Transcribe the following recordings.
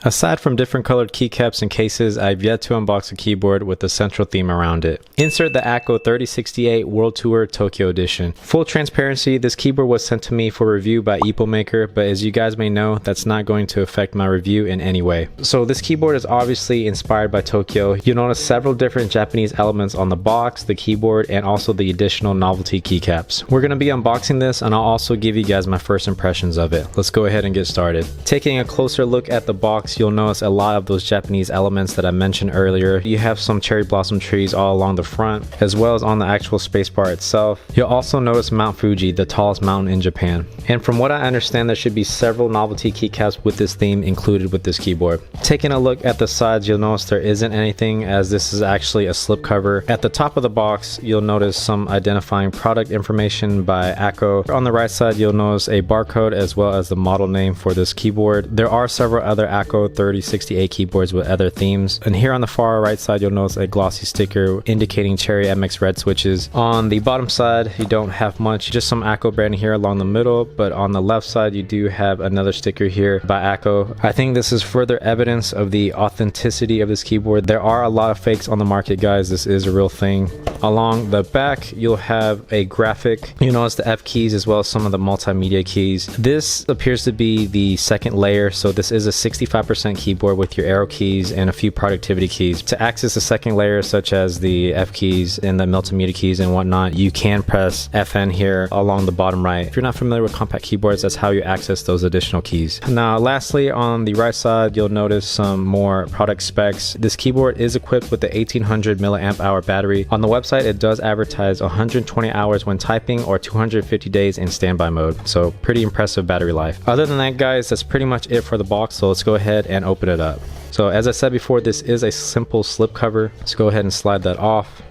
Aside from different colored keycaps and cases, I've yet to unbox a keyboard with a central theme around it. Insert the Akko 3068 World Tour Tokyo Edition. Full transparency, this keyboard was sent to me for review by Epomaker, but as you guys may know, that's not going to affect my review in any way. So this keyboard is obviously inspired by Tokyo. You'll notice several different Japanese elements on the box, the keyboard, and also the additional novelty keycaps. We're going to be unboxing this, and I'll also give you guys my first impressions of it. Let's go ahead and get started. Taking a closer look at the box, you'll notice a lot of those Japanese elements that I mentioned earlier. You have some cherry blossom trees all along the front, as well as on the actual spacebar itself. You'll also notice Mount Fuji, the tallest mountain in Japan. And from what I understand, there should be several novelty keycaps with this theme included with this keyboard. Taking a look at the sides, you'll notice there isn't anything, as this is actually a slipcover. At the top of the box, you'll notice some identifying product information by Akko. On the right side, you'll notice a barcode as well as the model name for this keyboard. There are several other Akko 3068 keyboards with other themes, and here on the far right side you'll notice a glossy sticker indicating Cherry MX Red switches. On the bottom side you don't have much, just some Akko branding here along the middle, but on the left side you do have another sticker here by Akko. I think this is further evidence of the authenticity of this keyboard. There are a lot of fakes on the market, guys. This is a real thing. Along the back you'll have a graphic. You'll notice the F keys as well as some of the multimedia keys. This appears to be the second layer, so this is a 65% keyboard with your arrow keys and a few productivity keys. To access the second layer, such as the F keys and the multimedia keys and whatnot, you can press FN here along the bottom right. If you're not familiar with compact keyboards, that's how you access those additional keys. Now lastly, on the right side you'll notice some more product specs. This keyboard is equipped with the 1800 milliamp hour battery. On the website it does advertise 120 hours when typing or 250 days in standby mode, so pretty impressive battery life. Other than that, guys, that's pretty much it for the box, so let's go ahead and open it up. So as I said before, this is a simple slip cover. Let's go ahead and slide that off.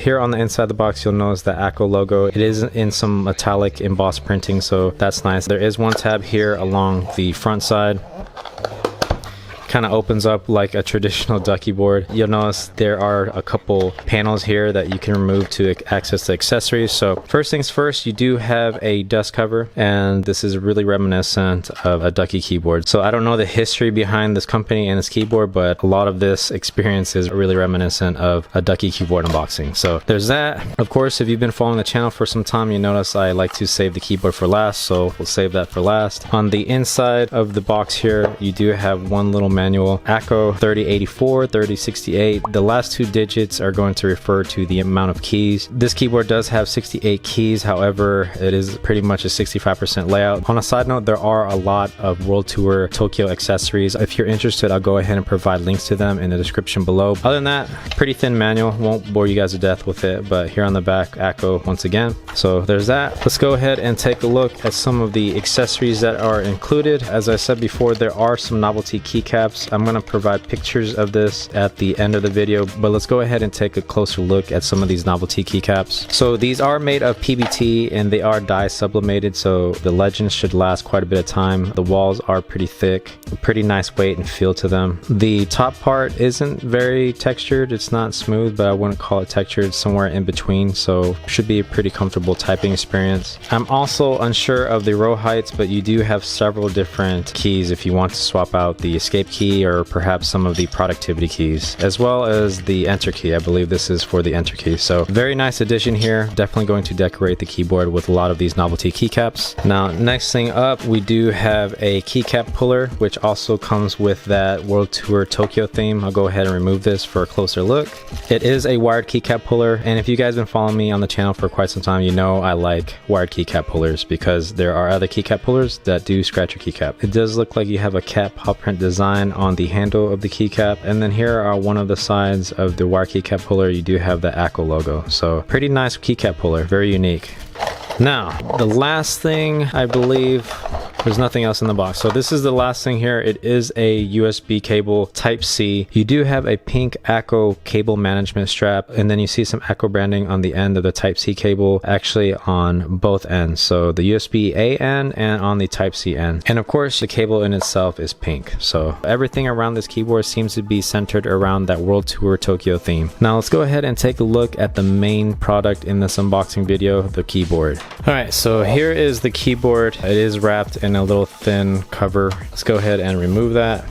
Here on the inside of the box you'll notice the Akko logo. It is in some metallic embossed printing, so that's nice. There is one tab here along the front side. Kind of opens up like a traditional duck keyboard. You'll notice there are a couple panels here that you can remove to access the accessories. So first things first, you do have a dust cover, and this is really reminiscent of a ducky keyboard. So I don't know the history behind this company and this keyboard, but a lot of this experience is really reminiscent of a ducky keyboard unboxing. So there's that. Of course, if you've been following the channel for some time, you notice I like to save the keyboard for last, so we'll save that for last. On the inside of the box here, you do have one little manual, Akko 3084, 3068. The last two digits are going to refer to the amount of keys. This keyboard does have 68 keys, however, it is pretty much a 65% layout. On a side note, there are a lot of World Tour Tokyo accessories. If you're interested, I'll go ahead and provide links to them in the description below. Other than that, pretty thin manual, won't bore you guys to death with it, but here on the back, Akko once again. So there's that. Let's go ahead and take a look at some of the accessories that are included. As I said before, there are some novelty keycaps. I'm going to provide pictures of this at the end of the video, but let's go ahead and take a closer look at some of these novelty keycaps. So these are made of PBT and they are dye-sublimated, so the legends should last quite a bit of time. The walls are pretty thick, a pretty nice weight and feel to them. The top part isn't very textured, it's not smooth, but I wouldn't call it textured, somewhere in between, so should be a pretty comfortable typing experience. I'm also unsure of the row heights, but you do have several different keys if you want to swap out the escape key or perhaps some of the productivity keys, as well as the enter key. I believe this is for the enter key. So very nice addition here. Definitely going to decorate the keyboard with a lot of these novelty keycaps. Now next thing up, we do have a keycap puller, which also comes with that World Tour Tokyo theme. I'll go ahead and remove this for a closer look. It is a wired keycap puller, and if you guys been following me on the channel for quite some time, you know I like wired keycap pullers because there are other keycap pullers that do scratch your keycap. It does look like you have a cat paw print design on the handle of the keycap, and then here are one of the sides of the wire keycap puller. You do have the Akko logo, so pretty nice keycap puller, very unique. Now the last thing, I believe there's nothing else in the box, so this is the last thing here. It is a USB cable type C. You do have a pink Akko cable management strap, and then you see some Akko branding on the end of the type C cable, actually on both ends, so the USB A end and on the type C end. And of course the cable in itself is pink, so everything around this keyboard seems to be centered around that World Tour Tokyo theme. Now let's go ahead and take a look at the main product in this unboxing video, the keyboard. Alright, so here is the keyboard. It is wrapped in a little thin cover. Let's go ahead and remove that.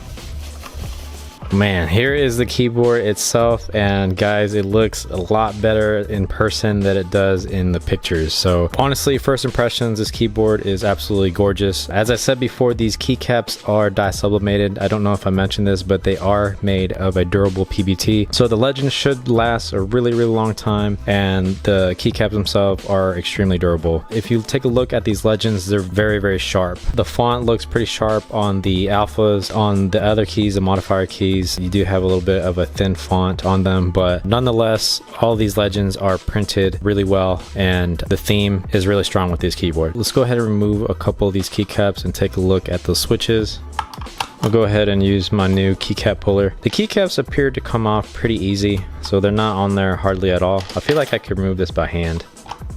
Man, here is the keyboard itself, and guys, it looks a lot better in person than it does in the pictures. So honestly, first impressions, this keyboard is absolutely gorgeous. As I said before, these keycaps are dye sublimated. I don't know if I mentioned this, but they are made of a durable PBT, so the legends should last a really long time, and the keycaps themselves are extremely durable. If you take a look at these legends, they're very sharp. The font looks pretty sharp on the alphas. On the other keys, the modifier keys, you do have a little bit of a thin font on them, but nonetheless, all these legends are printed really well, and the theme is really strong with this keyboard. Let's go ahead and remove a couple of these keycaps and take a look at those switches. I'll go ahead and use my new keycap puller. The keycaps appear to come off pretty easy, so they're not on there hardly at all. I feel like I could remove this by hand.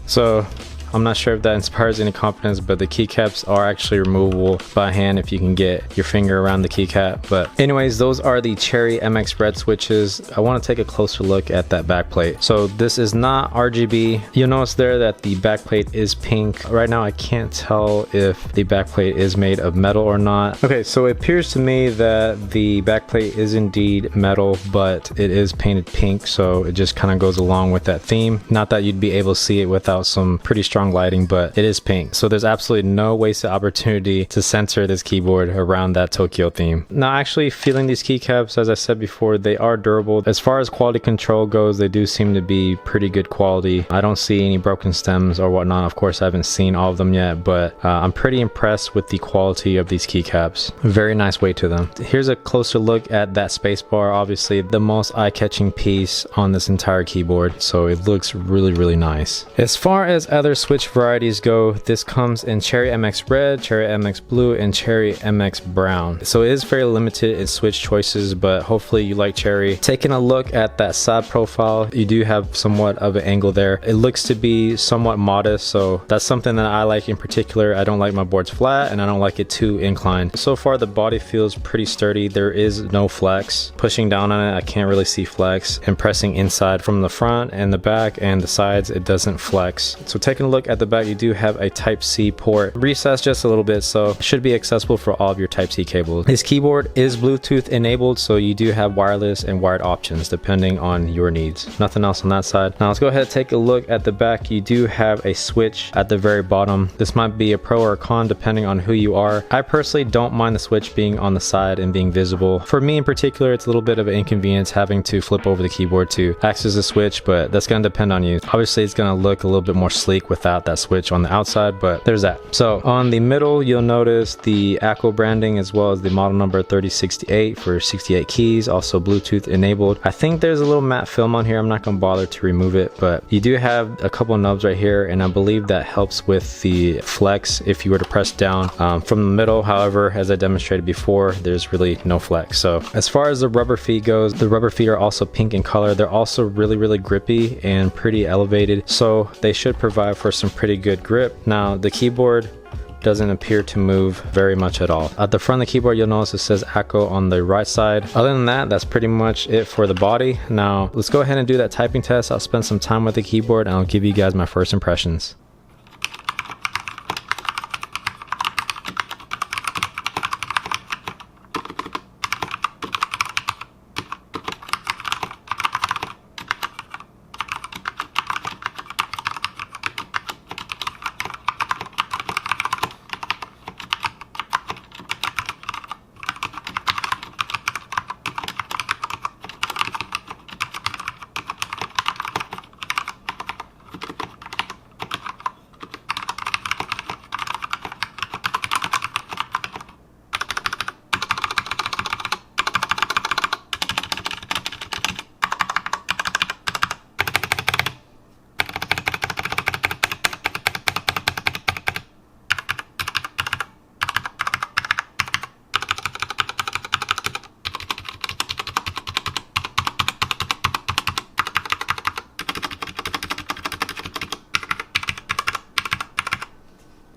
So I'm not sure if that inspires any confidence, but the keycaps are actually removable by hand if you can get your finger around the keycap. But anyways, those are the Cherry MX Red switches. I want to take a closer look at that backplate. So this is not RGB. You'll notice there that the backplate is pink. Right now I can't tell if the backplate is made of metal or not. Okay, so it appears to me that the backplate is indeed metal, but it is painted pink, so it just kind of goes along with that theme. Not that you'd be able to see it without some pretty strong lighting, but it is pink, so there's absolutely no wasted opportunity to center this keyboard around that Tokyo theme. Now, actually feeling these keycaps, as I said before, they are durable. As far as quality control goes, they do seem to be pretty good quality. I don't see any broken stems or whatnot. Of course, I haven't seen all of them yet, but I'm pretty impressed with the quality of these keycaps. Very nice weight to them. Here's a closer look at that spacebar. Obviously the most eye-catching piece on this entire keyboard, so it looks really nice. As far as other switch varieties go, this comes in Cherry MX Red, Cherry MX Blue, and Cherry MX Brown. So it is very limited in switch choices, but hopefully you like Cherry. Taking a look at that side profile, you do have somewhat of an angle there. It looks to be somewhat modest, so that's something that I like in particular. I don't like my boards flat, and I don't like it too inclined. So far the body feels pretty sturdy. There is no flex. Pushing down on it, I can't really see flex, and pressing inside from the front and the back and the sides, it doesn't flex. So taking a look at the back, you do have a Type-C port, recessed just a little bit, so it should be accessible for all of your Type-C cables. This keyboard is Bluetooth enabled, so you do have wireless and wired options depending on your needs. Nothing else on that side. Now let's go ahead and take a look at the back. You do have a switch at the very bottom. This might be a pro or a con depending on who you are. I personally don't mind the switch being on the side and being visible. For me in particular, it's a little bit of an inconvenience having to flip over the keyboard to access the switch, but that's going to depend on you. Obviously it's going to look a little bit more sleek without that switch on the outside, but there's that. So on the middle, you'll notice the Akko branding as well as the model number 3068 for 68 keys, also Bluetooth enabled. I think there's a little matte film on here. I'm not going to bother to remove it, but you do have a couple of nubs right here, and I believe that helps with the flex if you were to press down from the middle. However, as I demonstrated before, there's really no flex. So as far as the rubber feet goes, the rubber feet are also pink in color. They're also really grippy and pretty elevated, so they should provide for some pretty good grip. Now the keyboard doesn't appear to move very much at all. At the front of the keyboard, you'll notice it says Akko on the right side. Other than that, that's pretty much it for the body. Now let's go ahead and do that typing test. I'll spend some time with the keyboard and I'll give you guys my first impressions.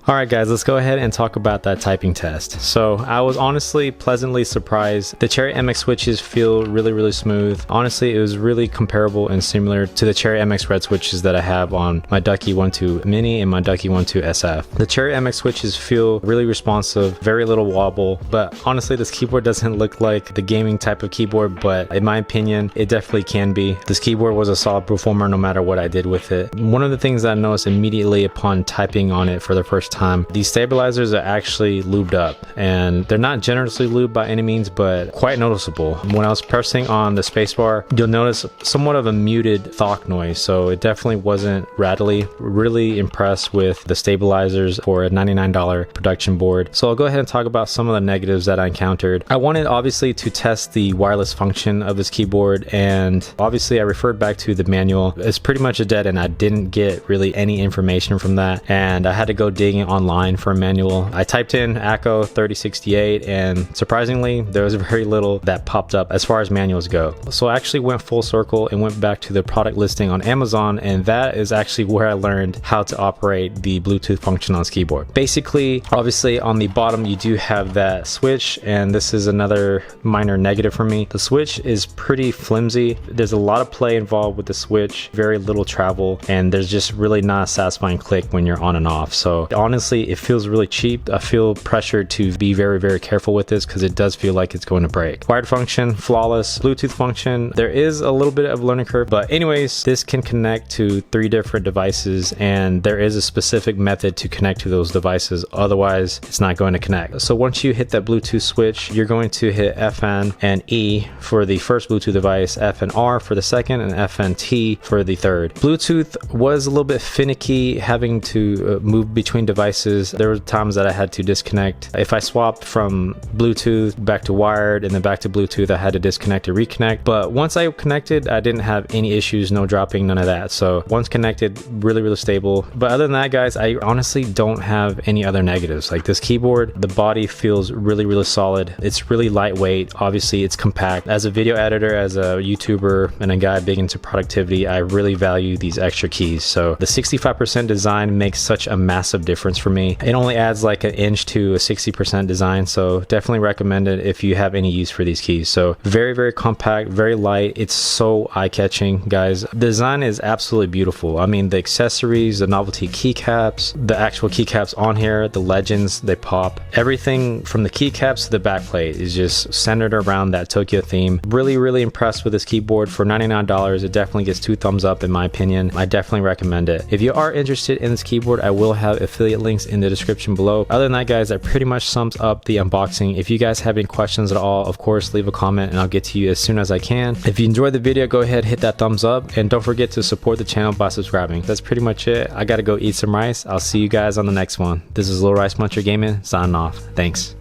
Alright guys, let's go ahead and talk about that typing test. So I was honestly pleasantly surprised. The Cherry MX switches feel really smooth. Honestly, it was really comparable and similar to the Cherry MX Red switches that I have on my Ducky 1.2 Mini and my Ducky 1.2 SF. The Cherry MX switches feel really responsive, very little wobble, but honestly this keyboard doesn't look like the gaming type of keyboard, but in my opinion, it definitely can be. This keyboard was a solid performer no matter what I did with it. One of the things that I noticed immediately upon typing on it for the first time, these stabilizers are actually lubed up, and they're not generously lubed by any means, but quite noticeable. When I was pressing on the spacebar, you'll notice somewhat of a muted thok noise, so it definitely wasn't rattly. Really impressed with the stabilizers for a $99 production board. So I'll go ahead and talk about some of the negatives that I encountered. I wanted obviously to test the wireless function of this keyboard, and obviously I referred back to the manual. It's pretty much a dead end. I didn't get really any information from that, and I had to go digging online for a manual. I typed in Akko 3068, and surprisingly there was very little that popped up as far as manuals go. So I actually went full circle and went back to the product listing on Amazon, and that is actually where I learned how to operate the Bluetooth function on this keyboard. Basically, obviously on the bottom you do have that switch, and this is another minor negative for me. The switch is pretty flimsy. There's a lot of play involved with the switch, very little travel, and there's just really not a satisfying click when you're on and off. So honestly, it feels really cheap. I feel pressured to be very careful with this because it does feel like it's going to break. Wired function, flawless. Bluetooth function, there is a little bit of learning curve, but anyways, this can connect to 3 different devices, and there is a specific method to connect to those devices, otherwise it's not going to connect. So once you hit that Bluetooth switch, you're going to hit FN and E for the first Bluetooth device, FN R for the second, and FN T for the third. Bluetooth was a little bit finicky having to move between devices. There were times that I had to disconnect. If I swapped from Bluetooth back to wired and then back to Bluetooth, I had to disconnect and reconnect. But once I connected, I didn't have any issues, no dropping, none of that. So once connected, really stable. But other than that, guys, I honestly don't have any other negatives. Like this keyboard, the body feels really solid. It's really lightweight. Obviously, it's compact. As a video editor, as a YouTuber, and a guy big into productivity, I really value these extra keys. So the 65% design makes such a massive difference for me. It only adds like an inch to a 60% design, so definitely recommend it if you have any use for these keys. So very compact, very light. It's so eye-catching, guys. The design is absolutely beautiful. I mean, the accessories, the novelty keycaps, the actual keycaps on here, the legends, they pop. Everything from the keycaps to the backplate is just centered around that Tokyo theme. Really impressed with this keyboard. For $99, it definitely gets 2 thumbs up in my opinion. I definitely recommend it. If you are interested in this keyboard, I will have affiliate links in the description below. Other than that, guys, that pretty much sums up the unboxing. If you guys have any questions at all, of course, leave a comment and I'll get to you as soon as I can. If you enjoyed the video, go ahead, hit that thumbs up, and don't forget to support the channel by subscribing. That's pretty much it. I gotta go eat some rice. I'll see you guys on the next one. This is Little Rice Muncher Gaming, signing off. Thanks.